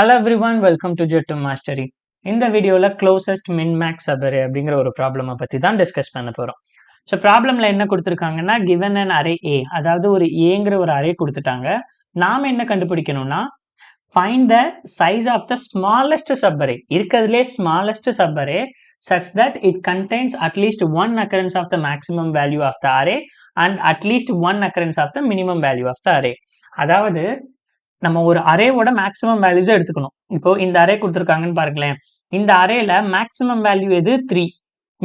Hello everyone, welcome to Jet to Mastery. இந்த வீடியோல closest min max subarray அப்படிங்கிற ஒரு ப்ராப்ளமை பத்தி தான் டிஸ்கஸ் பண்ண போறோம். ஸோ ப்ராப்ளம்ல என்ன கொடுத்துருக்காங்கன்னா given an array A, அதாவது ஒரு ஏங்கிற ஒரு அரே கொடுத்துட்டாங்க. நாம என்ன கண்டுபிடிக்கணும்னா find the size of the smallest subarray, இருக்கிறதுலே smallest subarray such that it contains at least one occurrence of the maximum value of the array and at least one occurrence of the minimum value of the array. அதாவது நம்ம ஒரு அரேவோட maximum வேல்யூஸை எடுத்துக்கணும். இப்போ இந்த array கொடுத்துருக்காங்கன்னு பாருங்களேன். இந்த அரேல மேக்ஸிமம் வேல்யூ எது 3,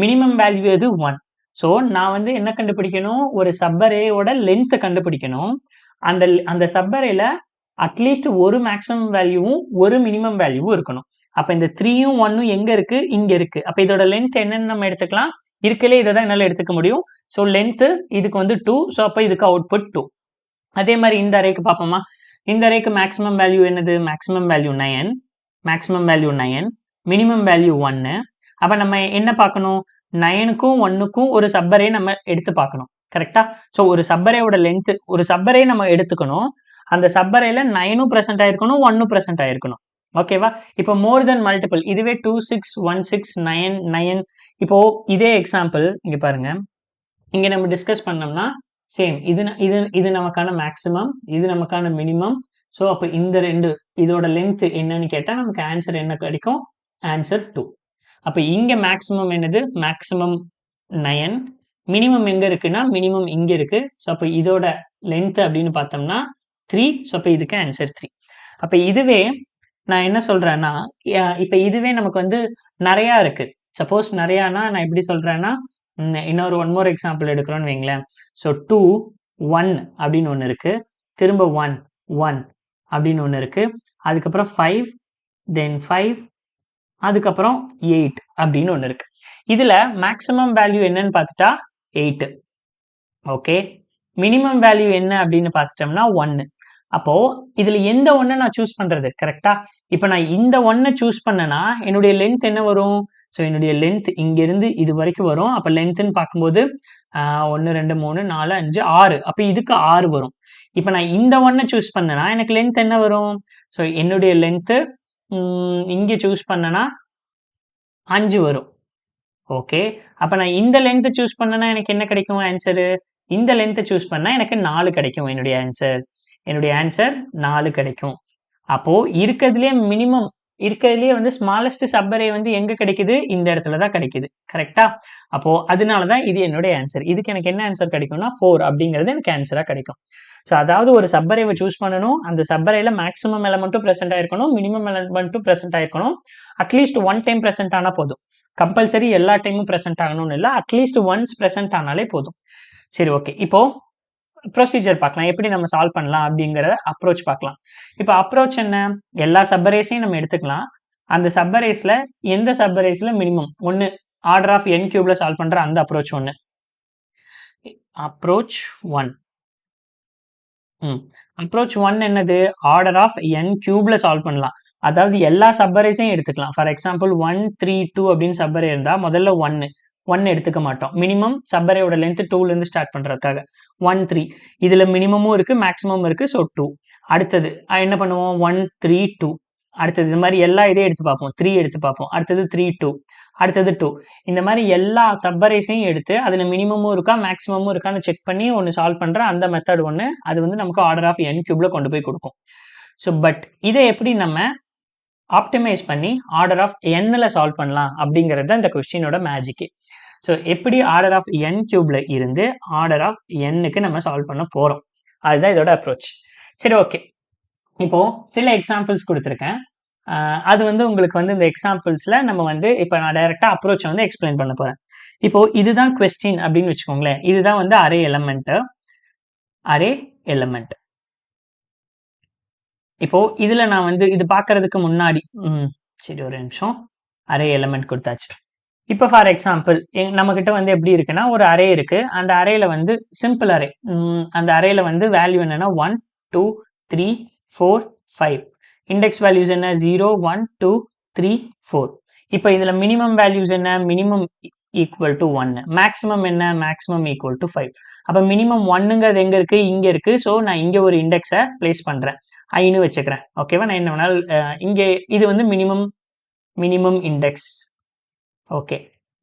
மினிமம் வேல்யூ எது 1. ஸோ நான் வந்து என்ன கண்டுபிடிக்கணும், ஒரு சப்பரேயோட லென்த்தை கண்டுபிடிக்கணும். அந்த சப்பரேல அட்லீஸ்ட் ஒரு மேக்ஸிமம் வேல்யூவும் ஒரு மினிமம் வேல்யூவும் இருக்கணும். அப்போ இந்த 3யும் 1ம் எங்க இருக்கு, இங்க இருக்கு. அப்போ இதோட லென்த் என்னன்னு நம்ம எடுத்துக்கலாம். இருக்கலே இதை தான் என்னால் எடுத்துக்க முடியும். ஸோ லென்த்து இதுக்கு வந்து 2. ஸோ அப்போ இதுக்கு அவுட்புட் 2. அதே மாதிரி இந்த அரேக்கு பார்ப்போமா. இந்த அரேக்கு மேக்ஸிமம் வேல்யூ என்னது, maximum value 9, maximum value 9, minimum value 1. அப்போ நம்ம என்ன பார்க்கணும், 9க்கும் 1க்கும் ஒரு சப்பரே நம்ம எடுத்து பார்க்கணும். கரெக்டா. ஸோ ஒரு சப்பரேயோட லென்த், ஒரு சப்பரே நம்ம எடுத்துக்கணும். அந்த சப்பரேல 9ம் ப்ரெசென்ட் ஆயிருக்கணும், 1ம் ப்ரெசென்ட் ஆயிருக்கணும். ஓகேவா. இப்போ மோர் தென் மல்டிபிள், இதுவே 2 6 1 6 9 9. இப்போ இதே எக்ஸாம்பிள் இங்க பாருங்க. இங்க நம்ம டிஸ்கஸ் பண்ணோம்னா சேம் இது நமக்கான மேக்ஸிமம், இது நமக்கான மினிமம். ஸோ அப்போ இந்த ரெண்டு இதோட லென்த் என்னன்னு கேட்டால் நமக்கு ஆன்சர் என்ன கிடைக்கும், ஆன்சர் 2. அப்போ இங்கே மேக்ஸிமம் என்னது, மேக்ஸிமம் 9, மினிமம் எங்கே இருக்குன்னா மினிமம் இங்கே இருக்கு. ஸோ அப்போ இதோட லென்த் அப்படின்னு பார்த்தோம்னா 3. ஸோ அப்போ இதுக்கு ஆன்சர் 3. அப்போ இதுவே நான் என்ன சொல்றேன்னா, இப்போ இதுவே நமக்கு வந்து நிறையா இருக்கு. சப்போஸ் நிறையானா நான் எப்படி சொல்றேன்னா, இன்னொரு ஒன் மோர் எக்ஸாம்பிள் எடுக்கிறோன்னு வைங்களேன். ஸோ 2 1 அப்படின்னு ஒன்று இருக்கு, திரும்ப 1 1 அப்படின்னு ஒன்று இருக்கு, அதுக்கப்புறம் 5 தென் 5, அதுக்கப்புறம் 8 அப்படின்னு ஒன்று இருக்கு. இதுல மேக்ஸிமம் வேல்யூ என்னன்னு பார்த்துட்டா 8. ஓகே. மினிமம் வேல்யூ என்ன அப்படின்னு பார்த்துட்டோம்னா 1. அப்போ இதுல எந்த ஒன்றை நான் சூஸ் பண்றது, கரெக்டா. இப்போ நான் இந்த ஒன்னை சூஸ் பண்ணனா என்னுடைய லென்த் என்ன வரும், ஸோ என்னுடைய லென்த் இங்கிருந்து இது வரைக்கும் வரும். அப்போ லென்த்னு பார்க்கும்போது 1 2 3 4 5 6. அப்போ இதுக்கு 6 வரும். இப்போ நான் இந்த ஒன்னை சூஸ் பண்ணனா எனக்கு லென்த் என்ன வரும், ஸோ என்னுடைய லென்த்து இங்கே சூஸ் பண்ணனா 5 வரும். ஓகே. அப்போ நான் இந்த லென்த்தை சூஸ் பண்ணனா எனக்கு என்ன கிடைக்கும் ஆன்சரு, இந்த லென்த்தை சூஸ் பண்ணா எனக்கு 4 கிடைக்கும். என்னுடைய ஆன்சர் 4 கிடைக்கும். அப்போ இருக்கிறதுலே மினிமம், இருக்கிறதுலே வந்து ஸ்மாலஸ்ட் சப்பரே வந்து எங்க கிடைக்குது, இந்த இடத்துல தான் கிடைக்குது. கரெக்டா. அப்போ அதனாலதான் இது என்னுடைய ஆன்சர். இதுக்கு எனக்கு என்ன ஆன்சர் கிடைக்கும்னா 4 அப்படிங்கிறது எனக்கு ஆன்சரா கிடைக்கும். ஸோ அதாவது ஒரு சப்பரேவை சூஸ் பண்ணணும், அந்த சப்பரேல மேக்ஸிமம் எலமெண்ட்டும் ப்ரெசென்ட் ஆயிருக்கணும், மினிமம் எலமெண்ட்டும் ப்ரெசென்ட் ஆயிருக்கணும். அட்லீஸ்ட் ஒன் டைம் ப்ரெசென்ட் ஆனா போதும். கம்பல்சரி எல்லா டைமும் ப்ரெசென்ட் ஆகணும்னு இல்லை, அட்லீஸ்ட் ஒன்ஸ் ப்ரெசென்ட் ஆனாலே போதும். சரி, ஓகே. இப்போ ப்ரொசீஜர் பார்க்கலாம், எப்படி நம்ம சால்வ் பண்ணலாம் அப்படிங்கிற அப்ரோச் பார்க்கலாம். இப்போ அப்ரோச் என்ன, எல்லா சப்பரேஸையும் நம்ம எடுத்துக்கலாம். அந்த சப்பரேஸ்ல எந்த சப்பரேஸ்ல மினிமம் 1, ஆர்டர் ஆஃப் n கியூப்ல சால்வ் பண்ற அந்த அப்ரோச் 1. அப்ரோச் 1 அப்ரோச் 1 என்னது, ஆர்டர் ஆஃப் n கியூப்ல சால்வ் பண்ணலாம். அதாவது எல்லா சப்பரேஸையும் எடுத்துக்கலாம். ஃபார் எக்ஸாம்பிள் 1 3 2 அப்படின்னு சப்பரே இருந்தா முதல்ல 1 எடுத்துக்க மாட்டோம். மினிமம் சப்பரேயோட லென்த் 2ல இருந்து ஸ்டார்ட் பண்றதுக்காக 1 3. இதுல மினிமமும் இருக்கு மேக்ஸிமம் இருக்கு. ஸோ 2. அடுத்தது என்ன பண்ணுவோம், 1 3 2. அடுத்தது இந்த மாதிரி எல்லா இதையும் எடுத்து பார்ப்போம். 3 எடுத்து பார்ப்போம். அடுத்தது 3 2, அடுத்தது 2. இந்த மாதிரி எல்லா சப்பரேஸையும் எடுத்து அதுல மினிமமும் இருக்கா மேக்ஸிமமும் இருக்கான்னு செக் பண்ணி ஒன்று சால்வ் பண்ற அந்த மெத்தட் ஒன்று. அது வந்து நமக்கு ஆர்டர் ஆஃப் n கியூப்ல கொண்டு போய் கொடுக்கும். ஸோ பட் இதை எப்படி நம்ம ஆப்டிமைஸ் பண்ணி ஆர்டர் ஆஃப் nல சால்வ் பண்ணலாம் அப்படிங்கிறது தான் இந்த கொஸ்டினோட மேஜிக்கு. ஸோ எப்படி ஆர்டர் ஆஃப் n கியூப்ல இருந்து ஆர்டர் ஆஃப் nக்கு நம்ம சால்வ் பண்ண போறோம், அதுதான் இதோட அப்ரோச். சரி, ஓகே. இப்போ சில எக்ஸாம்பிள்ஸ் கொடுத்துருக்கேன். அது வந்து உங்களுக்கு வந்து இந்த எக்ஸாம்பிள்ஸ்ல நம்ம வந்து இப்போ நான் டைரக்டா அப்ரோச்சை வந்து எக்ஸ்பிளைன் பண்ண போறேன். இப்போ இதுதான் கொஸ்டின் அப்படின்னு வச்சுக்கோங்களேன். இதுதான் வந்து அரே எலமெண்ட். இப்போ இதுல நான் வந்து இது பார்க்கறதுக்கு முன்னாடி சரி ஒரு நிமிஷம், அரே எலமெண்ட் கொடுத்தாச்சு. இப்போ ஃபார் எக்ஸாம்பிள் நம்ம கிட்ட வந்து எப்படி இருக்குன்னா ஒரு அரே இருக்கு. அந்த அரேல வந்து சிம்பிள் அரே, அந்த அரேல வந்து வேல்யூ என்னன்னா 1 2 3 4 5. இண்டெக்ஸ் வேல்யூஸ் என்ன, 0 1 2 3 4. இப்போ இதுல மினிமம் வேல்யூஸ் என்ன, மினிமம் ஈக்குவல் டு 1. மேக்ஸிமம் என்ன? Maximum equal to 5. அப்போ மினிமம் 1ங்கிறது எங்கே இருக்குது? இங்கே இருக்குது. ஸோ நான் இங்கே ஒரு இண்டெக்ஸை பிளேஸ் பண்ணுறேன், ஐன்னு வச்சுக்கிறேன். ஓகேவா? நான் என்ன வேணாலும் இங்கே இது வந்து மினிமம் இண்டெக்ஸ். ஓகே,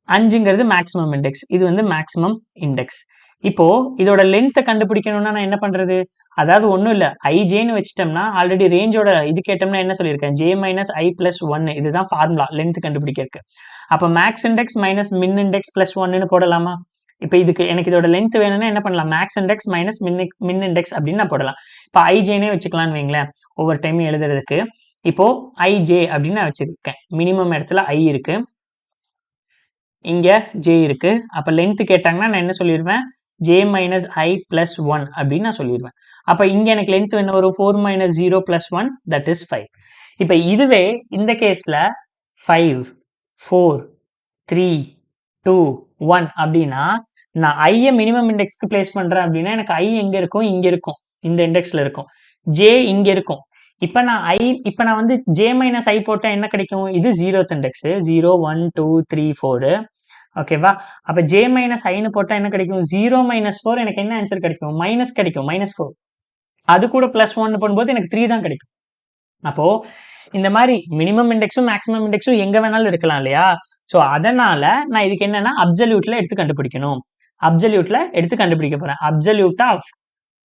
5ங்கிறது மேக்ஸிமம் இண்டெக்ஸ், இது வந்து மேக்ஸிமம் இண்டெக்ஸ். இப்போ இதோட லென்த்தை கண்டுபிடிக்கணும்னா நான் என்ன பண்றது? அதாவது ஒன்றும் இல்லை, ஐஜேன்னு வச்சிட்டோம்னா ஆல்ரெடி ரேஞ்சோட இது கேட்டோம்னா என்ன சொல்லியிருக்கேன்? ஜே மைனஸ் ஐ பிளஸ் 1, இதுதான் ஃபார்முலா லென்த் கண்டுபிடிக்கிறதுக்கு. அப்போ maths index minus min index plus 1ன்னு போடலாமா? இப்போ இதுக்கு எனக்கு இதோட லென்த் வேணும்னா என்ன பண்ணலாம்? Maths index minus min index அப்படின்னு நான் போடலாம். இப்போ ஐஜேனே வச்சுக்கலான்னு வைங்களேன் ஒவ்வொரு டைம் எழுதுறதுக்கு. இப்போ ஐஜே அப்படின்னு நான் வச்சுருக்கேன். மினிமம் இடத்துல ஐ இருக்கு, இங்க ஜே இருக்கு. அப்ப லென்த் கேட்டாங்கன்னா நான் என்ன சொல்லிடுவேன்? ஜே மைனஸ் ஐ பிளஸ் 1 அப்படின்னு நான் சொல்லிடுவேன். அப்ப இங்க எனக்கு லென்த் என்ன வரும்? 4 மைனஸ் 0 பிளஸ் 1, தட் இஸ் 5. இப்ப இதுவே இந்த கேஸ்ல 5 4 3 2 1 அப்படின்னா நான் ஐய மினிமம் இண்டெக்ஸ்க்கு பிளேஸ் பண்றேன் அப்படின்னா எனக்கு ஐ எங்க இருக்கும்? இங்க இருக்கும், இந்த இண்டெக்ஸ்ல இருக்கும். ஜே இங்க இருக்கும். இப்ப நான் வந்து ஜே மைனஸ் ஐ போட்டா என்ன கிடைக்கும்? இது 0th இண்டெக்ஸ், 0 1 2 3 4. ஓகேவா? அப்ப ஜே மைனஸ் ஐன்னு போட்டா என்ன கிடைக்கும்? 0 மைனஸ் 4. எனக்கு என்ன ஆன்சர் கிடைக்கும்? மைனஸ் கிடைக்கும், -4. அது கூட பிளஸ் 1 பண்ணும்போது எனக்கு 3 தான் கிடைக்கும். அப்போ இந்த மாதிரி மினிமம் இண்டெக்ஸும் மேக்ஸிமம் இண்டெக்ஸும் எங்க வேணாலும் இருக்கலாம் இல்லையா? ஸோ அதனால நான் இதுக்கு என்னன்னா அப்சல்யூட்ல எடுத்து கண்டுபிடிக்கணும். அப்சல்யூட்ல எடுத்து கண்டுபிடிக்க போறேன். அப்சல்யூட் ஆஃப்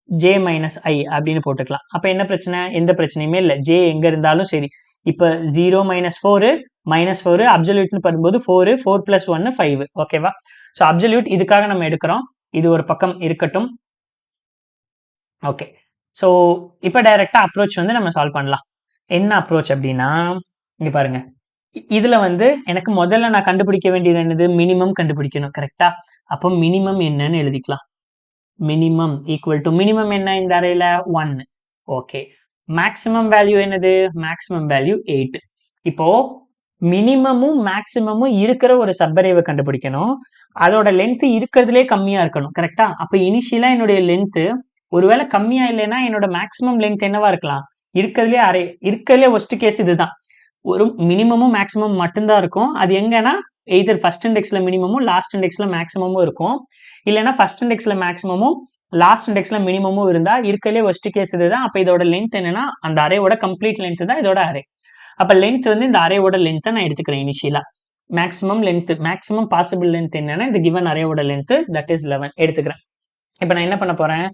ஜே மைனஸ் ஐ அப்படின்னு போட்டுக்கலாம். அப்ப என்ன பிரச்சனை? எந்த பிரச்சனையுமே இல்லை, ஜே எங்க இருந்தாலும் சரி. இப்ப 0 மைனஸ் 4 -4 அப்சல்யூட்னு பண்ணும்போது 4 4 பிளஸ் 1 5. ஓகேவா? ஸோ அப்சல்யூட் இதுக்காக நம்ம எடுக்கிறோம். இது ஒரு பக்கம் இருக்கட்டும். ஓகே, ஸோ இப்போ டைரக்டா அப்ரோச் வந்து நம்ம சால்வ் பண்ணலாம். என்ன அப்ரோச் அப்படின்னா இங்க பாருங்க, இதுல வந்து எனக்கு முதல்ல நான் கண்டுபிடிக்க வேண்டியது என்னது? மினிமம் கண்டுபிடிக்கணும். கரெக்டா? அப்போ மினிமம் என்னன்னு எழுதிக்கலாம். மினிமம் ஈக்குவல் டு மினிமம் என்ன இந்த அறையில? 1. ஓகே, மேக்ஸிமம் வேல்யூ என்னது? Maximum value 8. இப்போ மினிமமும் மேக்ஸிமமும் இருக்கிற ஒரு சப்பரேவை கண்டுபிடிக்கணும். அதோட லென்த் இருக்கிறதுலே கம்மியா இருக்கணும். கரெக்டா? அப்ப இனிஷியலா என்னுடைய லென்த் ஒருவேளை கம்மியா இல்லைன்னா என்னோட மேக்ஸிமம் லென்த் என்னவா இருக்கலாம்? இருக்கிறதுலே ஒஸ்ட் கேஸ் இதுதான். ஒரு மினிமமும் மேக்ஸிமம் மட்டும்தான் இருக்கும். அது எங்கன்னா எய்தர் ஃபர்ஸ்ட் இண்டெக்ஸ்ல மினிமமும் லாஸ்ட் இண்டெக்ஸ்ல மேக்ஸிமமும் இருக்கும். இல்லைன்னா ஃபர்ஸ்ட் இண்டெக்ஸ்ல மேக்ஸிமமும் லாஸ்ட் இண்டெக்ஸ்ல மினிமமும் இருந்தா இருக்கிறதுலே ஒஸ்ட் கேஸ் இதுதான். அப்ப இதோட லென்த் என்னன்னா அந்த அரேவோட கம்ப்ளீட் லென்த் தான் இதோட அரே. அப்ப லென்த் வந்து இந்த அரேவோட லென்த்தை நான் எடுத்துக்கிறேன் இனிஷியலா. Maximum length, maximum possible length என்னன்னா இந்த கிவன் அரேவோட லென்த், தட் இஸ் 11 எடுத்துக்கிறேன். இப்ப நான் என்ன பண்ண போறேன்?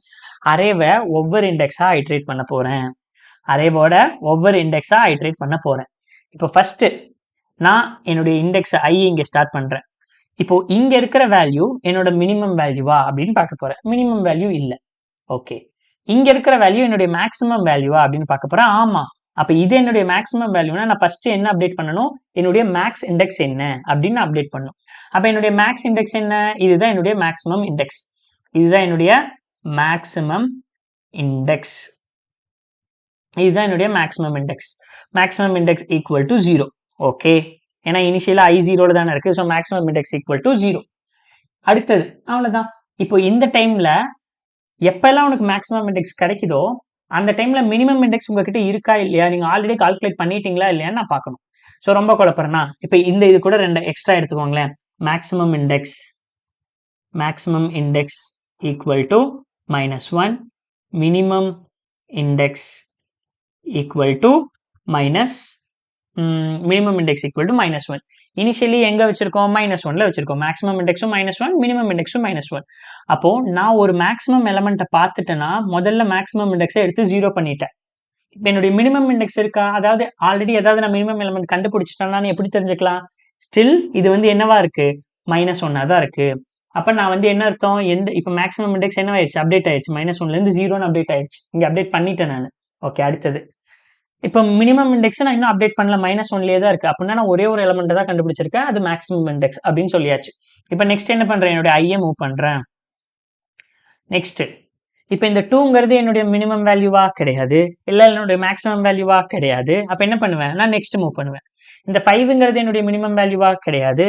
அரேவை ஒவ்வொரு இண்டெக்ஸா ஐட்ரேட் பண்ண போறேன். அரேவோட ஒவ்வொரு இண்டெக்ஸா ஐட்ரேட் பண்ண போறேன். இப்போ ஃபர்ஸ்ட் நான் என்னுடைய இண்டெக்ஸ் ஐ இங்க ஸ்டார்ட் பண்றேன். இப்போ இங்க இருக்கிற வேல்யூ என்னோட மினிமம் வேல்யூவா அப்படின்னு பார்க்க போறேன். மினிமம் வேல்யூ இல்ல. ஓகே, இங்க இருக்கிற வேல்யூ என்னுடைய மேக்ஸிமம் வேல்யூவா அப்படின்னு பார்க்க போறேன். ஆமா, அப்ப இது என்னுடைய மேக்ஸிமம் வேல்யூனா நான் ஃபர்ஸ்ட் என்ன அப்டேட் பண்ணணும்? என்னுடைய மேக்ஸ் இண்டெக்ஸ் என்ன அப்படின்னு அப்டேட் பண்ணணும். அப்ப என்னுடைய மேக்ஸ் இண்டெக்ஸ் என்ன? இதுதான் என்னுடைய மேக்ஸிமம் இண்டெக்ஸ். இதுதான் என்னுடைய மேக்ஸிமம் இண்டெக்ஸ். இதுதான் என்னுடைய maximum index. Maximum index equal to 0. Okay, ஏன்னா இனிஷியலா ஐ 0ல தானே இருக்கு. So maximum index equal to 0. அடுத்தது அவ்வளவுதான். இப்போ இந்த டைம்ல எப்பெல்லாம் உனக்கு மேக்ஸிமம் இண்டெக்ஸ் கிடைக்குதோ அந்த டைம்ல மினிமம் இண்டெக்ஸ் உங்ககிட்ட இருக்கா இல்லையா, நீங்க ஆல்ரெடி கால்குலேட் பண்ணிட்டீங்களா இல்லையான்னு நான் பார்க்கணும். ஸோ ரொம்ப குழப்பறேன்னா இப்போ இது கூட 2 எக்ஸ்ட்ரா எடுத்துக்கோங்களேன். Maximum index equal to -1, minimum index equal to minimum index equal to -1. Initially எங்க வச்சிருக்கோம்? -1ல வச்சிருக்கோம். மேக்ஸிமம் இண்டெக்ஸும் -1, மினிமம் இண்டெக்ஸும் -1. அப்போ நான் ஒரு மேக்ஸிமம் எலமெண்ட்டை பார்த்துட்டேன்னா முதல்ல மேக்ஸிமம் இண்டெக்ஸை எடுத்து 0 பண்ணிட்டேன். இப்போ என்னுடைய மினிமம் இண்டெக்ஸ் இருக்கா? அதாவது ஆல்ரெடி ஏதாவது நான் மினிமம் எலமெண்ட் கண்டுபிடிச்சிட்டேன்னா எப்படி தெரிஞ்சுக்கலாம்? ஸ்டில் இது வந்து என்னவா இருக்கு? -1 தான் இருக்கு. அப்ப நான் வந்து என்ன அர்த்தம்? இப்போ மேக்ஸிமம் இண்டெக்ஸ் என்னவாயிடுச்சு? அப்டேட் ஆயிடுச்சு. -1ல இருந்து 0ன்னு அப்டேட் ஆயிடுச்சு. இங்க அப்டேட் பண்ணிட்டேன் நான். ஓகே, அடுத்தது இப்போ மினிமம் இண்டெக்ஸ் நான் இன்னும் அப்டேட் பண்ணல, -1லயே தான் இருக்கு. அப்படின்னா நான் ஒரே ஒரு எலமெண்ட் தான் கண்டுபிடிச்சிருக்கேன், அது மேக்ஸிமம் இண்டெக்ஸ் அப்படின்னு சொல்லியாச்சு. இப்போ நெக்ஸ்ட் என்ன பண்றேன்? என்னுடைய ஐயை மூவ் பண்றேன். நெக்ஸ்ட் இப்போ இந்த 2ங்கிறது என்னுடைய மினிமம் வேல்யூவா? கிடையாது. இல்ல என்னுடைய மேக்ஸிமம் வேல்யூவா? கிடையாது. அப்ப என்ன பண்ணுவேன்? நான் நெக்ஸ்ட் மூவ் பண்ணுவேன். இந்த 5ங்கிறது என்னுடைய மினிமம் வேல்யூவா? கிடையாது.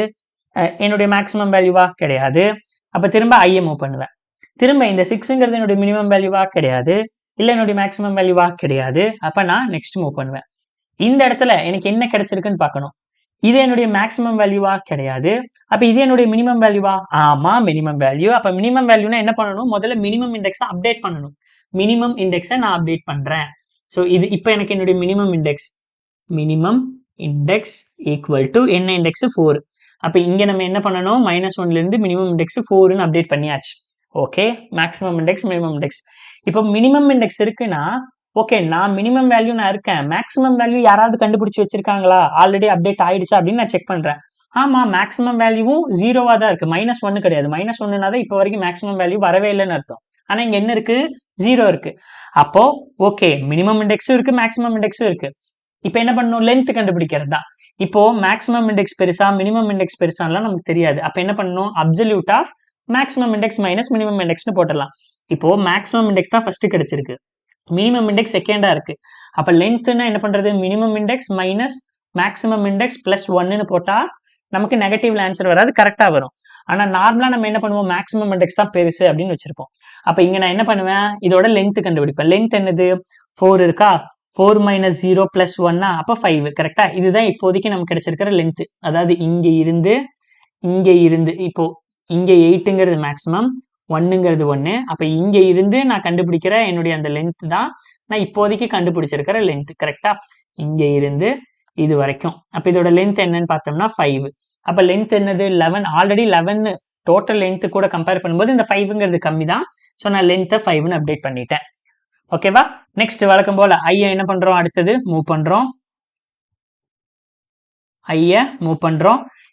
என்னுடைய மேக்ஸிமம் வேல்யூவா? கிடையாது. அப்ப திரும்ப ஐயை மூவ் பண்ணுவேன். திரும்ப இந்த 6ங்கிறது என்னுடைய மினிமம் வேல்யூவா? கிடையாது. இல்ல என்னுடைய மேக்ஸிமம் வேல்யூவா? கிடையாது. அப்ப நான் நெக்ஸ்ட் மூவ் பண்ணுவேன். இந்த இடத்துல எனக்கு என்ன கிடைச்சிருக்குன்னு பார்க்கணும். இது என்னுடைய மேக்ஸிமம் வேல்யூவா? கிடையாது. அப்ப இது என்னுடைய மினிமம் வேல்யூவா? ஆமா, மினிமம் வேல்யூ. அப்ப மினிமம் வேல்யூனா என்ன பண்ணணும்? முதல்ல மினிமம் இண்டெக்ஸ அப்டேட் பண்ணணும். மினிமம் இண்டெக்ஸ நான் அப்டேட் பண்றேன். சோ இது இப்ப எனக்கு என்னுடைய மினிமம் இண்டெக்ஸ் ஈக்குவல் டு என்ன இண்டெக்ஸ்? 4. அப்ப இங்க நம்ம என்ன பண்ணணும்? -1ல இருந்து மினிமம் இண்டெக்ஸ் 4ன்னு அப்டேட் பண்ணியாச்சு. Okay, maximum index, minimum index. இப்போ மினிமம் இண்டெக்ஸ் இருக்குன்னா, ஓகே, நான் மினிமம் வேல்யூ நான் இருக்கேன், மேக்ஸிமம் வேல்யூ யாராவது கண்டுபிடிச்சு வச்சிருக்காங்களா, ஆல்ரெடி அப்டேட் ஆயிடுச்சா அப்படின்னு நான் செக் பண்றேன். ஆமா, மேக்ஸிமம் வேல்யூவும் 0வா தான் இருக்கு, -1 கிடையாது. -1னா தான் இப்போ வரைக்கும் மேக்ஸிமம் வேல்யூ வரவே இல்லைன்னு அர்த்தம். ஆனா இங்க என்ன இருக்கு? 0 இருக்கு. அப்போ ஓகே, மினிமம் இண்டெக்ஸும் இருக்கு, மேக்ஸிமம் இண்டெக்ஸும் இருக்கு. இப்போ என்ன பண்ணணும்? லென்த் கண்டுபிடிக்கிறது தான். இப்போ மேக்ஸிமம் இண்டெக்ஸ் பெருசா, மினிமம் இண்டெக்ஸ் பெருசாலாம் நமக்கு தெரியாது. அப்ப என்ன பண்ணணும்? Absolute of maximum index minus minimum இண்டெக்ஸ்னு போட்டுடலாம். இப்போ மேக்ஸிமம் இண்டெக்ஸ் தான் ஃபர்ஸ்ட் கிடைச்சிருக்கு, மினிமம் இண்டெக்ஸ் செகண்டா இருக்கு. அப்ப லென்த்னா என்ன பண்றது? Minimum index minus maximum index plus 1ன்னு போட்டா நமக்கு நெகட்டிவ்ல ஆன்சர் வராது, கரெக்டா வரும். ஆனா நார்மலா நம்ம என்ன பண்ணுவோம்? மேக்ஸிமம் இண்டெக்ஸ் தான் பெருசு அப்படின்னு வச்சிருப்போம். அப்ப இங்க நான் என்ன பண்ணுவேன்? இதோட லென்த் கண்டுபிடிப்பேன். லென்த் என்னது? 4 இருக்கா? 4 மைனஸ் 0 பிளஸ் 1 அப்ப 5, கரெக்டா? இதுதான் இப்போதைக்கு நமக்கு கிடைச்சிருக்கிற லென்த். அதாவது இங்க இருந்து இப்போ இங்க 8ங்கிறது மேக்ஸிமம், 1ங்கிறது 1. அப்ப இங்க இருந்து நான் கண்டுபிடிக்கிற என்னுடைய அந்த லென்த் தான் நான் இப்போதைக்கு கண்டுபிடிச்சிருக்கிற லென்த், கரெக்டா? இங்க இருந்து இது வரைக்கும். அப்ப இதோட லென்த் என்னன்னு பார்த்தோம்னா 5. அப்ப லென்த் என்னது? 11. ஆல்ரெடி 11 டோட்டல் லென்த் கூட கம்பேர் பண்ணும்போது இந்த 5ங்கிறது கம்மி தான். ஸோ நான் லென்த்தை 5ன்னு அப்டேட் பண்ணிட்டேன். ஓகேவா? நெக்ஸ்ட் வழக்கம் போல ஐய என்ன பண்றோம்? அடுத்தது மூவ் பண்றோம்.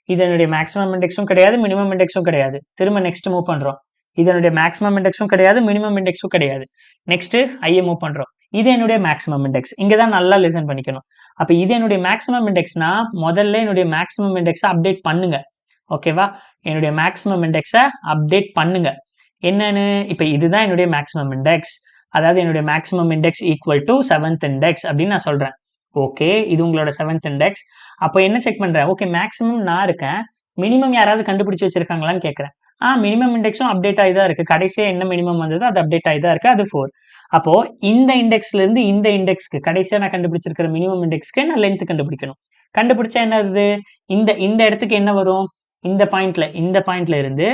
இதனுடைய மேக்ஸிமம் இண்டெக்ஸும் கிடையாது, மினிமம் இண்டெக்ஸும் கிடையாது. திரும்ப நெக்ஸ்ட் மூவ் பண்றோம். இதனுடைய மேக்ஸிமம் இண்டெக்ஸும் கிடையாது, மினிமம் இண்டெக்ஸும் கிடையாது. நெக்ஸ்ட் ஐய மூவ் பண்றோம். இது என்னுடைய மேக்ஸிமம் இண்டெக்ஸ். இங்க தான் நல்லா லிசன் பண்ணிக்கணும். அப்ப இது என்னுடைய மேக்ஸிமம் இண்டெக்ஸ்னா முதல்ல என்னுடைய மேக்ஸிமம் இண்டெக்ஸை அப்டேட் பண்ணுங்க. ஓகேவா? என்னுடைய மேக்ஸிமம் இண்டெக்ஸை அப்டேட் பண்ணுங்க. என்னன்னு? இப்ப இதுதான் என்னுடைய மேக்ஸிமம் இண்டெக்ஸ். அதாவது என்னுடைய maximum index equal to 7th index அப்படின்னு நான் சொல்றேன். ஓகே, இது உங்களோட 7th இண்டெக்ஸ். அப்போ என்ன செக் பண்றேன்? ஓகே, மேக்ஸிமம் நான் இருக்கேன், மினிமம் யாராவது கண்டுபிடிச்சு வச்சிருக்காங்களான்னு கேட்கறேன். மினிமம் இண்டெக்ஸும் அப்டேட் ஆகி தான் இருக்கு. கடைசியா என்ன மினிமம் வந்ததோ அது அப்டேட் ஆகி தான் இருக்கு, அது 4. அப்போ இந்த இண்டெக்ஸ்ல இருந்து இந்த இண்டெக்ஸ்க்கு கடைசியா நான் கண்டுபிடிச்சிருக்கிற மினிமம் இண்டெக்ஸ்க்கு நான் லென்த் கண்டுபிடிக்கணும். கண்டுபிடிச்சா என்னது? இந்த இடத்துக்கு என்ன வரும்? இந்த பாயிண்ட்ல இருந்து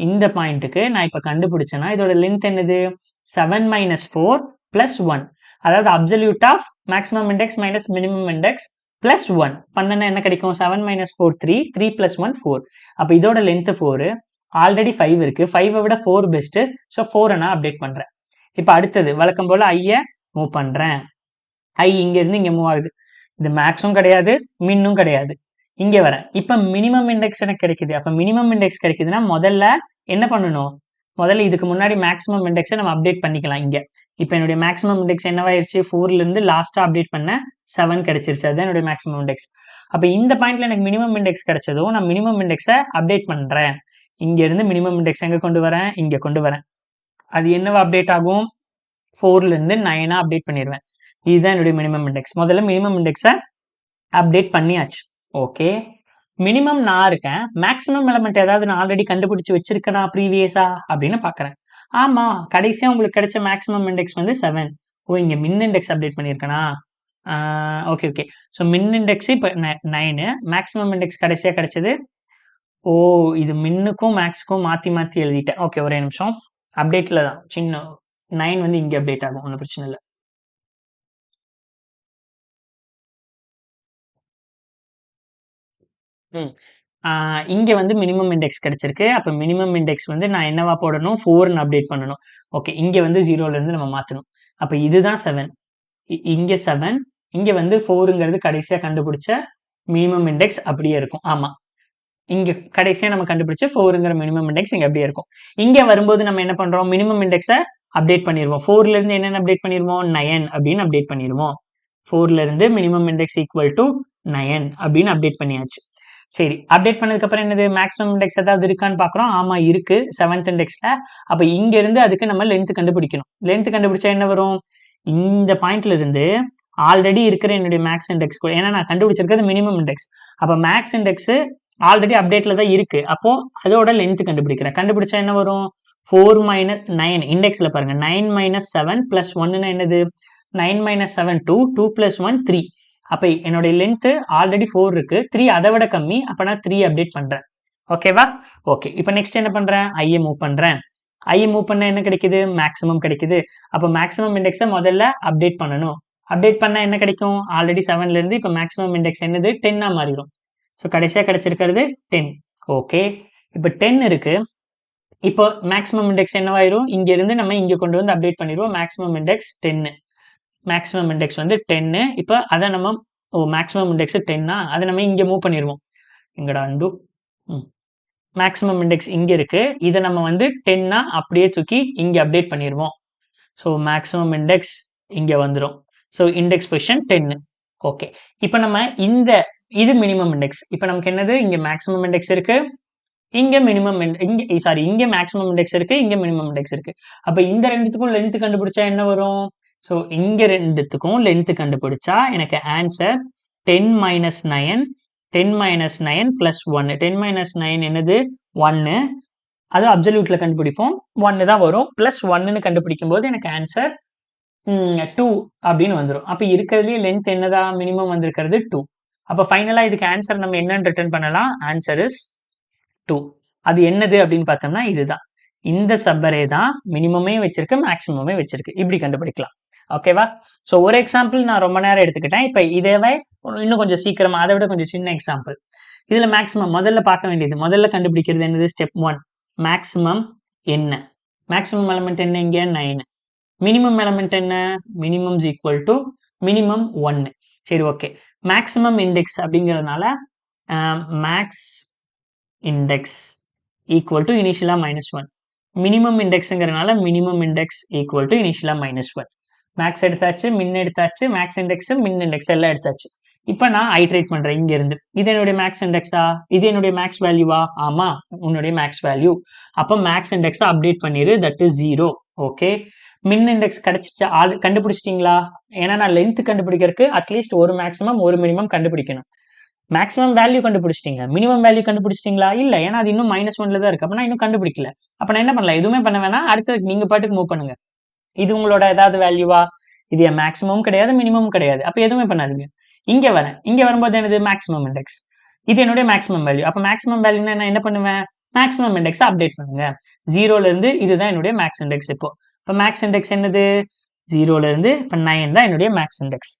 இந்த பாயிண்ட்டுக்கு நான் இப்ப கண்டுபிடிச்சேன்னா இதோட லென்த் என்னது? 7 மைனஸ் 4 பிளஸ் 1. அதாவது absolute of maximum index minus minimum index plus 1 பண்ணனா என்ன கிடைக்கும்? 7 மைனஸ் 4 3, 3 பிளஸ் 1 4. அப்ப இதோட லென்த் 4, ஆல்ரெடி 5 இருக்கு, 5 விட 4 பெஸ்ட். ஸோ 4 நான் அப்டேட் பண்றேன். இப்ப அடுத்தது வழக்கம் போல ஐய மூவ் பண்றேன். இங்க இருந்து இங்க மூவ் ஆகுது. இது மேக்ஸும் கிடையாது, மின்னும் கிடையாது. இங்க வரேன். இப்ப மினிமம் இண்டெக்ஸ் எனக்கு கிடைக்குது. அப்ப மினிமம் இண்டெக்ஸ் கிடைக்குதுன்னா முதல்ல என்ன பண்ணணும்? முதல்ல இதுக்கு முன்னாடி மேக்ஸிமம் இண்டெக்ஸை நம்ம அப்டேட் பண்ணிக்கலாம் இங்க. இப்ப என்னுடைய மேக்ஸிமம் இண்டெக்ஸ் என்னவாயிருச்சு? 4ல இருந்து லாஸ்டா அப்டேட் பண்ண 7 கிடைச்சிருச்சு. அதுதான் என்னுடைய மேக்ஸிமம் இண்டெக்ஸ். அப்ப இந்த பாயிண்ட்ல எனக்கு மினிமம் இண்டெக்ஸ் கிடைச்சதும் நான் மினிமம் இண்டெக்ஸை அப்டேட் பண்றேன். இங்க இருந்து மினிமம் இண்டெக்ஸ் எங்க கொண்டு வரேன்? இங்க கொண்டு வரேன். அது என்னவா அப்டேட் ஆகும்? 4ல இருந்து 9 அப்டேட் பண்ணிடுவேன். இதுதான் என்னுடைய மினிமம் இண்டெக்ஸ். முதல்ல மினிமம் இண்டெக்ஸை அப்டேட் பண்ணியாச்சு. ஓகே, மினிமம் நான் இருக்கேன், மேக்ஸிமம் எலமெண்ட் ஏதாவது நான் ஆல்ரெடி கண்டுபிடிச்சு வச்சிருக்கேனா ப்ரீவியஸா அப்படின்னு பாக்குறேன். ஆமா, கடைசியா உங்களுக்கு கிடைச்ச மேக்ஸிமம் இண்டெக்ஸ் வந்து 7. இங்க மின் இண்டெக்ஸ் அப்டேட் பண்ணிருக்கேனா? ஓகே. ஸோ மின் இண்டெக்ஸ் இப்போ 9, மேக்ஸிமம் இண்டெக்ஸ் கடைசியா கிடைச்சது. இது மின்னுக்கும் மேக்ஸுக்கும் மாத்தி எழுதிட்டேன். ஓகே, ஒரே நிமிஷம். அப்டேட்ல தான் சின்ன 9 வந்து இங்க அப்டேட் ஆகும், ஒன்றும் பிரச்சனை இல்லை. இங்க வந்து மினிமம் இண்டெக்ஸ் கிடைச்சிருக்கு. அப்ப மினிமம் இண்டெக்ஸ் வந்து நான் என்னவா போடணும்? 4ன்னு அப்டேட் பண்ணணும். ஓகே, இங்க வந்து 0ல இருந்து நம்ம மாத்தணும். அப்ப இதுதான் 7, இங்க 7, இங்க வந்து 4ங்கிறது கடைசியா கண்டுபிடிச்ச மினிமம் இண்டெக்ஸ் அப்படியே இருக்கும். ஆமா, இங்க கடைசியா நம்ம கண்டுபிடிச்ச 4ங்கிற மினிமம் இண்டெக்ஸ் இங்க அப்படியே இருக்கும். இங்க வரும்போது நம்ம என்ன பண்றோம்? மினிமம் இண்டெக்ஸை அப்டேட் பண்ணிடுவோம். 4ல இருந்து என்னென்ன அப்டேட் பண்ணிடுவோம்? 9 அப்படின்னு அப்டேட் பண்ணிடுவோம். 4ல இருந்து மினிமம் இண்டெக்ஸ் ஈக்குவல் டு 9 அப்படின்னு அப்டேட் பண்ணியாச்சு. சரி, அப்டேட் பண்ணதுக்கு அப்புறம் என்னது? மேக்ஸிமம் இண்டெக்ஸ் ஏதாவது இருக்கான்னு பாக்குறோம். ஆமா இருக்கு, 7th இண்டெக்ஸ்ல. அப்ப இங்க இருந்து அதுக்கு நம்ம லென்த் கண்டுபிடிக்கணும். லென்த் கண்டுபிடிச்சா என்ன வரும்? இந்த பாயிண்ட்ல இருந்து ஆல்ரெடி இருக்கிற என்னுடைய மேக்ஸ் இண்டெக்ஸ், ஏன்னா நான் கண்டுபிடிச்சிருக்கிறது மினிமம் இண்டெக்ஸ். அப்ப மேக்ஸ் இண்டெக்ஸ் ஆல்ரெடி அப்டேட்ல தான் இருக்கு. அப்போ அதோட லென்த் கண்டுபிடிக்கிறேன். கண்டுபிடிச்சா என்ன வரும்? 4 மைனஸ் 9 இண்டெக்ஸ்ல பாருங்க, 9 மைனஸ் 7 பிளஸ் 1 என்னது? 9 மைனஸ் 7 2, 2 பிளஸ் 1 3. அப்போ என்னுடைய லென்த்து ஆல்ரெடி 4 இருக்கு, 3 அதை விட கம்மி, அப்போ நான் 3 அப்டேட் பண்ணுறேன். ஓகேவா? ஓகே, இப்போ நெக்ஸ்ட் என்ன பண்ணுறேன், ஐயை மூவ் பண்ணுறேன். ஐயை மூவ் பண்ண என்ன கிடைக்குது, மேக்ஸிமம் கிடைக்குது. அப்போ மேக்ஸிமம் இண்டெக்ஸை முதல்ல அப்டேட் பண்ணணும். அப்டேட் பண்ணால் என்ன கிடைக்கும், ஆல்ரெடி 7லேருந்து இப்போ மேக்ஸிமம் இண்டெக்ஸ் என்னது 10ஆக மாறிடும். ஸோ கடைசியாக கிடைச்சிருக்கிறது 10. ஓகே, இப்போ 10 இருக்கு. இப்போ மேக்ஸிமம் இண்டெக்ஸ் என்னவாயிரும், இங்கேருந்து நம்ம இங்கே கொண்டு வந்து அப்டேட் பண்ணிடுவோம். மேக்ஸிமம் இண்டெக்ஸ் 10, மேக்ஸிமம் இண்டெக்ஸ் வந்து 10. இப்போ அதை நம்ம மேக்ஸிமம் இண்டெக்ஸ் 10 அதை நம்ம இங்கே மூவ் பண்ணிடுவோம். இங்கடா அண்டு மேக்ஸிமம் இண்டெக்ஸ் இங்கே இருக்கு, இதை நம்ம வந்து 10 அப்படியே தூக்கி இங்கே அப்டேட் பண்ணிடுவோம். ஸோ மேக்ஸிமம் இண்டெக்ஸ் இங்கே வந்துடும். So index position 10. ஓகே, இப்போ நம்ம இது மினிமம் இண்டெக்ஸ். இப்போ நமக்கு என்னது, இங்கே மேக்ஸிமம் இண்டெக்ஸ் இருக்கு, இங்கே மினிமம் இங்கே மேக்ஸிமம் இண்டெக்ஸ் இருக்கு, இங்கே மினிமம் இண்டெக்ஸ் இருக்கு. அப்போ இந்த ரெண்டுத்துக்கும் லென்த் கண்டுபிடிச்சா என்ன வரும், ஸோ இங்கே ரெண்டுத்துக்கும் லென்த் கண்டுபிடிச்சா எனக்கு answer 10 minus 9, 10 minus 9 plus 1. 10 minus 9 என்னது 1, அது அப்சல்யூட்டில் கண்டுபிடிப்போம், 1 தான் வரும். ப்ளஸ் 1ன்னு கண்டுபிடிக்கும் போது எனக்கு ஆன்சர் 2 அப்படின்னு வந்துடும். அப்போ இருக்கிறதுலேயே லென்த் என்னதான் மினிமம் வந்திருக்கிறது 2. அப்போ ஃபைனலாக இதுக்கு ஆன்சர் நம்ம என்னன்னு ரிட்டர்ன் பண்ணலாம், ஆன்சர் இஸ் 2. அது என்னது அப்படின்னு பார்த்தோம்னா இதுதான், இந்த சப்பரே தான் மினிமமே வச்சிருக்கு, மேக்ஸிமமே வச்சிருக்கு. இப்படி கண்டுபிடிக்கலாம். ஓகேவா? ஸோ ஒரு எக்ஸாம்பிள் நான் ரொம்ப நேரம் எடுத்துக்கிட்டேன். இப்போ இதேவே இன்னும் கொஞ்சம் சீக்கிரமா, அதை விட கொஞ்சம் சின்ன எக்ஸாம்பிள். இதில் மேக்ஸிமம் முதல்ல பார்க்க வேண்டியது, முதல்ல கண்டுபிடிக்கிறது என்னது, ஸ்டெப் 1 மேக்ஸிமம் என்ன, மேக்ஸிமம் எலமெண்ட் என்ன இங்கே 9, மினிமம் எலமெண்ட் என்ன, minimum is equal to minimum 1. சரி, ஓகே. மேக்ஸிமம் இண்டெக்ஸ் அப்படிங்கிறதுனால மேக்ஸ் இண்டெக்ஸ் ஈக்குவல் டு இனிஷியலாக -1. மினிமம் இண்டெக்ஸுங்கிறதுனால மினிமம் இண்டெக்ஸ் ஈக்குவல் டு இனிஷியலாக -1. மேக்ஸ் எடுத்தாச்சு, மின் எடுத்தாச்சு, மேக்ஸ் இண்டெக்ஸ் மின் இண்டெக்ஸ் எல்லாம் எடுத்தாச்சு. இப்போ நான் ஐட்ரேட் பண்ணுறேன் இங்கேருந்து. இது என்னுடைய மேக்ஸ் இண்டெக்ஸா, இது என்னுடைய மேக்ஸ் வேல்யூவா, ஆமாம் உன்னுடைய மேக்ஸ் வேல்யூ. அப்போ மேக்ஸ் இண்டெக்ஸை அப்டேட் பண்ணிடு, தட் இஸ் 0. ஓகே, மின் இண்டெக்ஸ் கிடைச்சிச்சா, கண்டுபிடிச்சிட்டிங்களா? ஏன்னா நான் லென்த் கண்டுபிடிக்கிறதுக்கு அட்லீஸ்ட் ஒரு மேக்ஸிமம் ஒரு மினிமம் கண்டுபிடிக்கணும். மேக்ஸிமம் வேல்யூ கண்டுபிடிச்சிட்டிங்க, மினிமம் வேல்யூ கண்டுபிடிச்சிட்டிங்களா? இல்லை, ஏன்னா அது இன்னும் -1ல தான் இருக்கு. அப்போ நான் இன்னும் கண்டுபிடிக்கல. அப்போ நான் என்ன பண்ணலாம், எதுவுமே பண்ண வேணாம், அடுத்தது நீங்கள் பாட்டுக்கு மூவ் பண்ணுங்க. இது உங்களோட ஏதாவது வேல்யூவா, இது என் மேக்ஸிமம் கிடையாது, மினிமம் கிடையாது. அப்போ எதுவுமே பண்ணாதீங்க. இங்கே வரேன், இங்கே வரும்போது என்னது மேக்ஸிமம் இண்டெக்ஸ், இது என்னுடைய மேக்ஸிமம் வேல்யூ. அப்போ மேக்ஸிமம் வேல்யூனா நான் என்ன பண்ணுவேன், மேக்ஸிமம் இண்டெக்ஸை அப்டேட் பண்ணுங்க. 0லேருந்து இதுதான் என்னுடைய மேக்ஸ் இண்டெக்ஸ். இப்போ மேக்ஸ் இண்டெக்ஸ் என்னது 0லேருந்து இப்போ 9 தான் என்னுடைய மேக்ஸ் இண்டெக்ஸ்.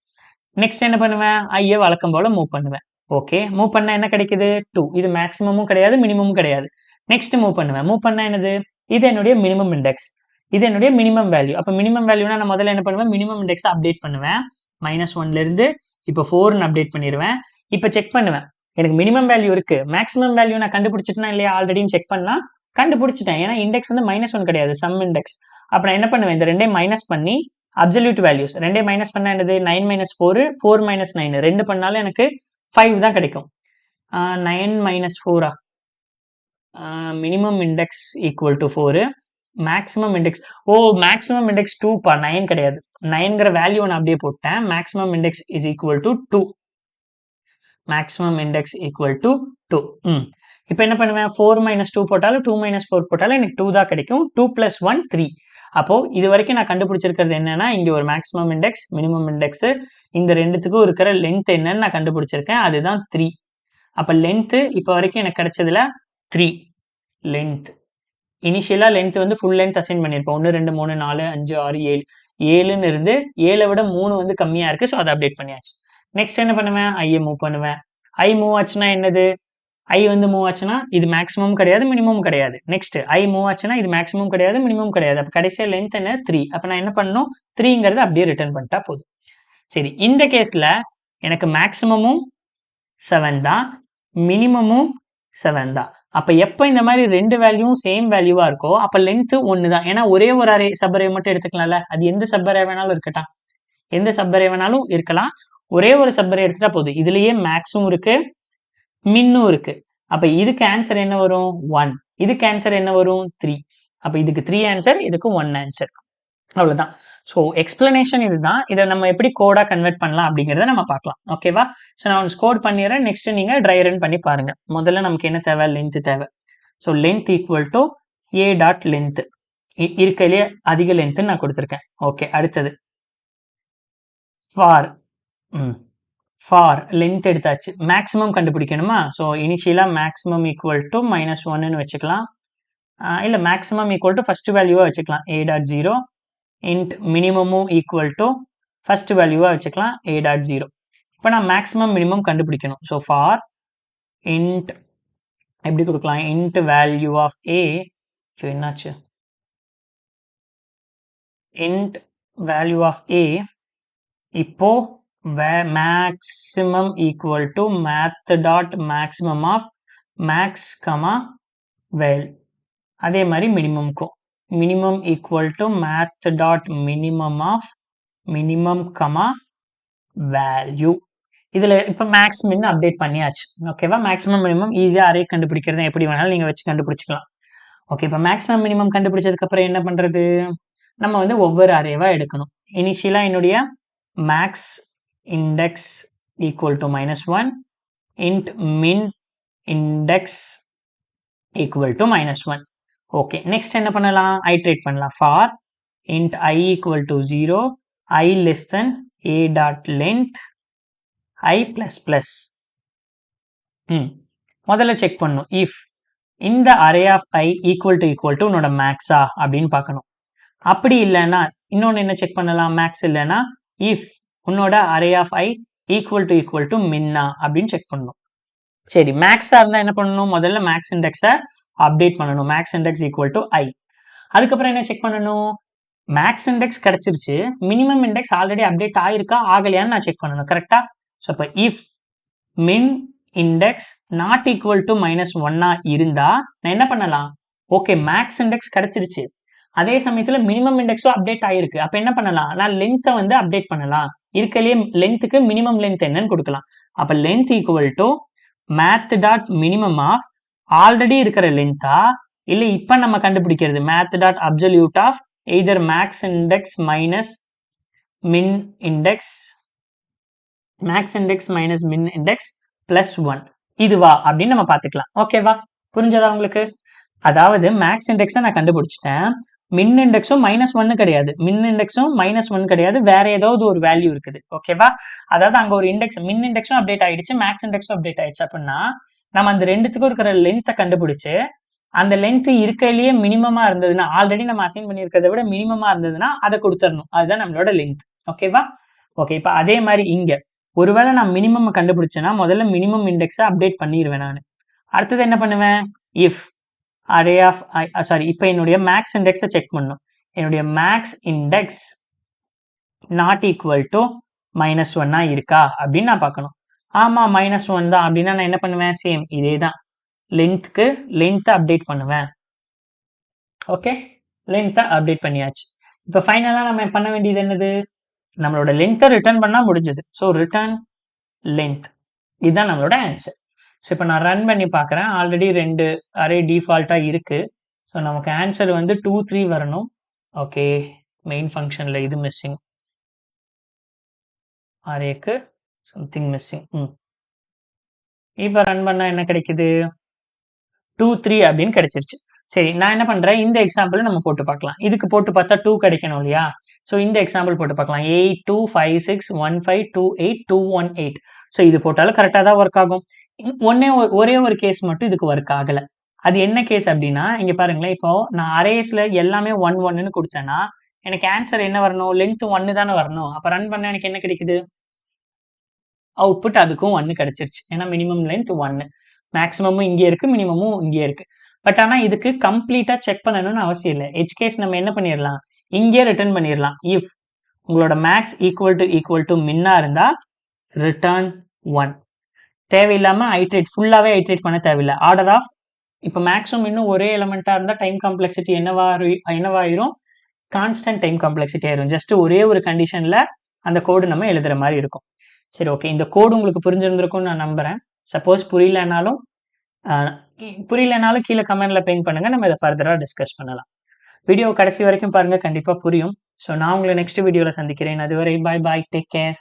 நெக்ஸ்ட் என்ன பண்ணுவேன், ஐயை வழக்கம் போல மூவ் பண்ணுவேன். ஓகே, மூவ் பண்ணா என்ன கிடைக்குது 2. இது மேக்ஸிமமும் கிடையாது, மினிமமும் கிடையாது. நெக்ஸ்ட் மூவ் பண்ணுவேன், மூவ் பண்ணா என்னது, இது என்னுடைய மினிமம் இண்டெக்ஸ், இது என்னுடைய மினிமம் வேல்யூ. அப்போ மினிமம் வேல்யூனா நான் முதல்ல என்ன பண்ணுவேன், மினிமம் இண்டெக்ஸை அப்டேட் பண்ணுவேன். -1லேருந்து இப்போ 4ன்னு அப்டேட் பண்ணிடுவேன். இப்போ செக் பண்ணுவேன், எனக்கு மினிமம் வேல்யூ இருக்கு, மேக்ஸிமம் வேல்யூ நான் கண்டுபிடிச்சிட்டேனா இல்லையா, ஆல்ரெடின்னு செக் பண்ணா கண்டுபிடிச்சிட்டேன். ஏன்னா இண்டெக்ஸ் வந்து -1 கிடையாது, சம் இண்டெக்ஸ். அப்போ நான் என்ன பண்ணுவேன், இந்த ரெண்டையும் மைனஸ் பண்ணி அப்சல்யூட் வேல்யூஸ் ரெண்டையும் மைனஸ் பண்ணா என்னது 9 - 4, 4 - 9 ரெண்டு பண்ணாலும் எனக்கு 5 தான் கிடைக்கும். 9 - 4 minimum index equal to 4, maximum index maximum index 2பா, 9 கிடையாது. 9ங்கிற வேல்யூ நான் அப்படியே போட்டேன். Maximum index is equal to 2, maximum index equal to 2. இப்போ என்ன பண்ணுவேன், 4 - 2 போட்டாலும் 2 - 4 போட்டாலும் எனக்கு 2 தான் கிடைக்கும். 2 + 1 3. அப்போ இது வரைக்கும் நான் கண்டுபிடிச்சிருக்கிறது என்னன்னா, இங்க ஒரு மேக்ஸிமம் இண்டெக்ஸ், மினிமம் இண்டெக்ஸ், இந்த ரெண்டுத்துக்கும் இருக்கிற லென்த் என்னன்னு நான் கண்டுபிடிச்சிருக்கேன், அதுதான் 3. அப்போ லென்த் இப்போ வரைக்கும் எனக்கு கிடைச்சதுல 3 லென்த். இனிஷியலா லென்த் வந்து ஃபுல் லென்த் அசைன் பண்ணியிருப்போம், 1 2 3 4 5 6 7 7ன்னு இருந்து 7 விட 3 வந்து கம்மியா இருக்கு. ஸோ அதை அப்டேட் பண்ணியாச்சு. நெக்ஸ்ட் என்ன பண்ணுவேன், ஐயை மூவ் பண்ணுவேன். ஐ மூவ் ஆச்சுன்னா என்னது, ஐ வந்து மூவ் ஆச்சுன்னா இது மேக்ஸிமம் கிடையாது, மினிமம் கிடையாது. நெக்ஸ்ட் ஐ மூவ் ஆச்சுன்னா இது மேக்ஸிமம் கிடையாது, மினிமம் கிடையாது. அப்போ கடைசியாக லென்த் என்ன 3. அப்போ நான் என்ன பண்ணணும், 3ங்கிறது அப்படியே ரிட்டர்ன் பண்ணிட்டா போதும். சரி, இந்த கேஸ்ல எனக்கு மேக்ஸிமமும் 7 தான், மினிமமும் 7 தான். அப்போ எப்போ இந்த மாதிரி ரெண்டு வேல்யூவும் சேம் வேல்யூவா இருக்கோ அப்போ லென்த் 1 தான். ஏன்னா ஒரே ஒரு அரே சப்பரே மட்டும் எடுத்துக்கலாம்ல, அது எந்த சப்பரே வேணாலும் இருக்கட்டும், எந்த சப்பரே வேணாலும் இருக்கலாம், ஒரே ஒரு சப்பரே எடுத்துட்டா போதும். இதுலயே மேக்ஸும் இருக்கு, மின்னும் இருக்கு. அப்ப இதுக்கு ஆன்சர் என்ன வரும் 1, இதுக்கு ஆன்சர் என்ன வரும் 3. அப்ப இதுக்கு 3 ஆன்சர், இதுக்கு 1 ஆன்சர். அவ்வளவுதான். ஸோ எக்ஸ்பிளனேஷன் இதுதான். இதை நம்ம எப்படி கோடா கன்வெர்ட் பண்ணலாம் அப்படிங்கிறத நம்ம பார்க்கலாம். ஓகேவா? ஸோ நான் கோட் பண்ணிடுறேன், நெக்ஸ்ட் நீங்க ட்ரை ரன் பண்ணி பாருங்க. முதல்ல நமக்கு என்ன தேவை, லென்த் தேவை. So length equal to a dot length, இருக்கையிலேயே அதிக லென்த் நான் கொடுத்துருக்கேன். ஓகே, அடுத்தது ஃபார் லென்த் எடுத்தாச்சு, மேக்ஸிமம் கண்டுபிடிக்கணுமா? ஸோ இனிஷியலாக மேக்ஸிமம் ஈக்குவல் டு -1ன்னு வச்சுக்கலாம். இல்லை மேக்ஸிமம் ஈக்குவல் டு ஃபஸ்ட் வேல்யூவாக வச்சுக்கலாம் a.0 இன்ட் மினிமமும் ஈக்குவல் டு ஃபஸ்ட் வேல்யூவாக வச்சுக்கலாம் a.0. இப்போ நான் மேக்ஸிமம் மினிமம் கண்டுபிடிக்கணும். ஸோ ஃபார் இன்ட் எப்படி கொடுக்கலாம், இன்ட் வேல்யூ ஆஃப் a, என்னாச்சு, இன்ட் வேல்யூ ஆஃப் a இப்போ maximum equal to math dot maximum of max comma val. அதே மாதிரி மினிமம்க்கும் minimum equal to math dot minimum of minimum comma value. இதில் இப்போ max min update பண்ணியாச்சு. ஓகேவா? Maximum minimum ஈஸியாக அரே கண்டுபிடிக்கிறது எப்படி வேணாலும் நீங்கள் வச்சு கண்டுபிடிச்சிக்கலாம். ஓகே, இப்போ மேக்ஸிமம் மினிமம் கண்டுபிடிச்சதுக்கப்புறம் என்ன பண்ணுறது, நம்ம வந்து ஒவ்வொரு அரேவாக எடுக்கணும். இனிஷியலாக என்னுடைய max index equal to -1 int min index equal to -1. Okay, next என்ன பண்ணலாம், ஐட்ரேட் பண்ணலாம். For int I equal to 0, I less than a dot length I plus plus. முதல்ல செக் பண்ணும், இஃப் இந்த array of I equal to உன்னோட மேக்ஸா அப்படின்னு பார்க்கணும். அப்படி இல்லைன்னா இன்னொன்று என்ன செக் பண்ணலாம், மேக்ஸ் இல்லைன்னா இஃப் உன்னோட array of I equal to மின்னா அப்படின்னு செக் பண்ணணும். சரி, மேக்ஸாக இருந்தால் என்ன பண்ணணும், முதல்ல மேக்ஸ் இண்டெக்ஸை அப்டேட் பண்ணணும். Max index equal to I. அதுக்கப்புறம் என்ன செக் பண்ணணும், மேக்ஸ் இண்டெக்ஸ் கிடைச்சிருச்சு, மினிமம் இண்டெக்ஸ் ஆல்ரெடி அப்டேட் ஆயிருக்கா ஆகலையான்னு நான் செக் பண்ணணும். கரெக்டா? ஸோ இப்போ இஃப் மின் இண்டெக்ஸ் நாட் ஈக்குவல் டு -1 இருந்தா நான் என்ன பண்ணலாம், ஓகே மேக்ஸ் இண்டெக்ஸ் கிடைச்சிருச்சு, அதே சமயத்தில் மினிமம் இண்டெக்ஸும் அப்டேட் ஆயிருக்கு, அப்போ என்ன பண்ணலாம், நான் லென்த்தை வந்து அப்டேட் பண்ணலாம். இருக்கலையே லென்த்துக்கு மினிமம் லென்த் என்னன்னு கொடுக்கலாம். அப்போ length equal to math dot minimum of already இருக்கிற லென்த்தா, இல்லை இப்போ நம்ம கண்டுபிடிக்கிறது math dot absolute of either max index minus min index, max index minus min index +1 இதுவா அப்படின்னு நம்ம பார்த்துக்கலாம். ஓகேவா? புரிஞ்சதா உங்களுக்கு? அதாவது மேக்ஸ் இண்டெக்ஸை நான் கண்டுபிடிச்சிட்டேன், மின் இண்டெக்ஸும் -1 கிடையாது, மின் இண்டெக்ஸும் -1 கிடையாது, வேற ஏதாவது ஒரு வேல்யூ இருக்குது. ஓகேவா? அதாவது அங்கே ஒரு இண்டெக்ஸ், மின் இண்டெக்ஸும் அப்டேட் ஆயிடுச்சு, மேக்ஸ் இண்டெக்ஸும் அப்டேட் ஆயிடுச்சு. அப்படின்னா நம்ம அந்த ரெண்டுத்துக்கும் இருக்கிற லென்த்தை கண்டுபிடிச்சு அந்த லென்த் இருக்கையிலேயே மினிமமா இருந்ததுன்னா, ஆல்ரெடி நம்ம அசைன் பண்ணியிருக்கிறத விட மினிமமா இருந்ததுன்னா அதை கொடுத்துடணும். அதுதான் நம்மளோட லென்த். ஓகேவா? ஓகே, இப்போ அதே மாதிரி இங்க ஒருவேளை நான் மினிமம் கண்டுபிடிச்சேன்னா முதல்ல மினிமம் இண்டெக்ஸை அப்டேட் பண்ணிடுவேன் நான். அடுத்தது என்ன பண்ணுவேன், இஃப் அரே ஆஃப் இப்போ என்னுடைய மேக்ஸ் இண்டெக்ஸை செக் பண்ணும். என்னுடைய max index not equal to -1 இருக்கா அப்படின்னு நான் பார்க்கணும். ஆமாம் -1 தான் அப்படின்னா நான் என்ன பண்ணுவேன், சேம் இதே தான், லென்த்துக்கு லென்த்தை அப்டேட் பண்ணுவேன். ஓகே, லென்த்தை அப்டேட் பண்ணியாச்சு. இப்போ ஃபைனலாக நம்ம பண்ண வேண்டியது என்னது, நம்மளோட லென்த்தை ரிட்டர்ன் பண்ணால் முடிஞ்சது. ஸோ ரிட்டர்ன் லென்த், இதுதான் நம்மளோட ஆன்சர். ஸோ இப்போ நான் ரன் பண்ணி பார்க்குறேன், ஆல்ரெடி 2 அரே டிஃபால்ட்டாக இருக்குது. ஸோ நமக்கு ஆன்சர் வந்து 2, 3 வரணும். ஓகே, மெயின் ஃபங்க்ஷனில் இது மிஸ்ஸிங், அரேக்கு சம்திங் மிஸ்ஸிங். இப்போ ரன் பண்ணால் என்ன கிடைக்குது, 2, 3 அப்படின்னு கிடைச்சிருச்சு. சரி, நான் என்ன பண்ணுறேன், இந்த எக்ஸாம்பிள் நம்ம போட்டு பார்க்கலாம். இதுக்கு போட்டு பார்த்தா 2 கிடைக்கணும் இல்லையா? ஸோ இந்த எக்ஸாம்பிள் போட்டு பார்க்கலாம். 825615282118. ஸோ இது போட்டாலும் கரெக்டாக தான் ஒர்க் ஆகும். ஒரே ஒரு கேஸ் மட்டும் இதுக்கு ஒர்க் ஆகலை. அது என்ன கேஸ் அப்படின்னா, இங்கே பாருங்களேன், இப்போ நான் அரேஸில் எல்லாமே 1, 1ன்னு கொடுத்தேன்னா எனக்கு ஆன்சர் என்ன வரணும், லென்த் 1 தானே வரணும். அப்போ ரன் பண்ண எனக்கு என்ன கிடைக்குது, அவுட்புட் அதுக்கும் 1 கிடைச்சிருச்சு. ஏன்னா மினிமம் லென்த் 1, மேக்ஸிமமும் இங்கே இருக்குது, மினிமமும் இங்கே இருக்குது. பட் ஆனால் இதுக்கு கம்ப்ளீட்டாக செக் பண்ணணும்னு அவசியம் இல்லை. எச் கேஸ் நம்ம என்ன பண்ணிடலாம், இங்கே ரிட்டர்ன் பண்ணிடலாம். இஃப் உங்களோட மேக்ஸ் ஈக்குவல் டு மின்னா இருந்தால் ரிட்டர்ன் 1. தேவையில்லாமல் ஐட்ரேட், ஃபுல்லாகவே ஐட்ரேட் பண்ண தேவையில்லை. ஆர்டர் ஆஃப் இப்போ மேக்ஸும் இன்னும் ஒரே எலமெண்ட்டாக இருந்தால் டைம் காம்ப்ளெக்சிட்டி என்னவாயிரும், கான்ஸ்டன்ட் டைம் காம்ப்ளெக்சிட்டி ஆயிரும். ஜஸ்ட் ஒரே ஒரு கண்டிஷனில் அந்த கோடு நம்ம எழுதுகிற மாதிரி இருக்கும். சரி, ஓகே, இந்த கோடு உங்களுக்கு புரிஞ்சிருந்திருக்கும்னு நான் நம்புகிறேன். சப்போஸ் புரியலனாலும் கீழே கமெண்ட்டில் பெயிண்ட் பண்ணுங்கள், நம்ம இதை ஃபர்தராக டிஸ்கஸ் பண்ணலாம். வீடியோ கடைசி வரைக்கும் பாருங்கள், கண்டிப்பாக புரியும். ஸோ நான் உங்களை நெக்ஸ்ட் வீடியோவில் சந்திக்கிறேன். அதுவரை பாய் பாய், டேக் கேர்.